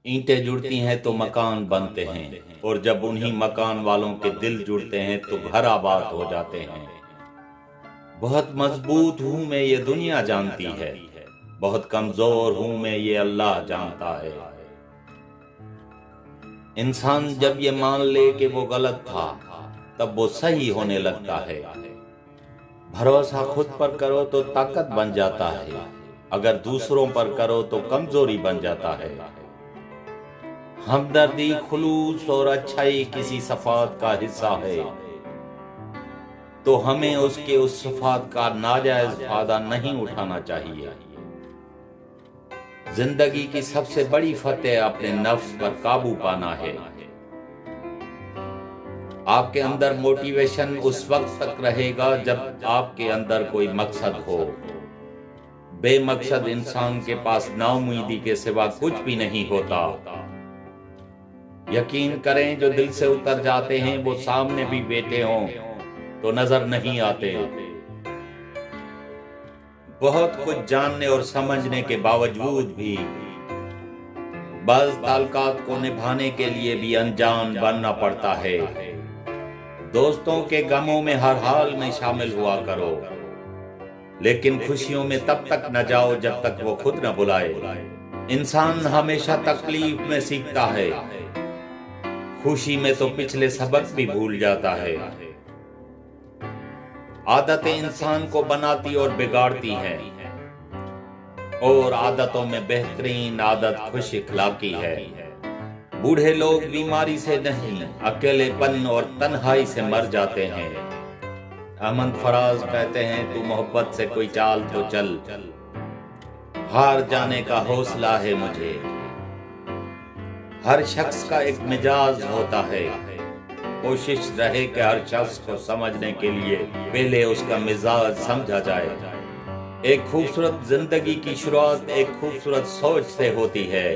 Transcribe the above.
اینٹیں جڑتی ہیں تو مکان بنتے ہیں، اور جب انہی مکان والوں کے دل جڑتے ہیں تو گھر آباد ہو جاتے ہیں۔ بہت مضبوط ہوں میں یہ دنیا جانتی ہے، بہت کمزور ہوں میں یہ اللہ جانتا ہے۔ انسان جب یہ مان لے کہ وہ غلط تھا تب وہ صحیح ہونے لگتا ہے۔ بھروسہ خود پر کرو تو طاقت بن جاتا ہے، اگر دوسروں پر کرو تو کمزوری بن جاتا ہے۔ ہمدردی، خلوص اور اچھائی کسی صفات کا حصہ ہے تو ہمیں اس کے اس صفات کا ناجائز فائدہ نہیں اٹھانا چاہیے۔ زندگی کی سب سے بڑی فتح اپنے نفس پر قابو پانا ہے۔ آپ کے اندر موٹیویشن اس وقت تک رہے گا جب آپ کے اندر کوئی مقصد ہو۔ بے مقصد انسان کے پاس نا امیدی کے سوا کچھ بھی نہیں ہوتا۔ یقین کریں جو دل سے اتر جاتے ہیں وہ سامنے بھی بیٹھے ہوں تو نظر نہیں آتے۔ بہت کچھ جاننے اور سمجھنے کے باوجود بھی بعض تعلقات کو نبھانے کے لیے بھی انجان بننا پڑتا ہے۔ دوستوں کے غموں میں ہر حال میں شامل ہوا کرو، لیکن خوشیوں میں تب تک نہ جاؤ جب تک وہ خود نہ بلائے۔ انسان ہمیشہ تکلیف میں سیکھتا ہے، خوشی میں تو پچھلے سبق بھی بھول جاتا ہے۔ عادتیں انسان کو بناتی اور بگاڑتی ہیں، اور عادتوں میں بہترین عادت خوش اخلاقی ہے۔ بوڑھے لوگ بیماری سے نہیں، اکیلے پن اور تنہائی سے مر جاتے ہیں۔ احمد فراز کہتے ہیں تو محبت سے کوئی چال تو چل، ہار جانے کا حوصلہ ہے مجھے۔ ہر شخص کا ایک مزاج ہوتا ہے، کوشش رہے کہ ہر شخص کو سمجھنے کے لیے پہلے اس کا مزاج سمجھا جائے۔ ایک خوبصورت زندگی کی شروعات ایک خوبصورت سوچ سے ہوتی ہے۔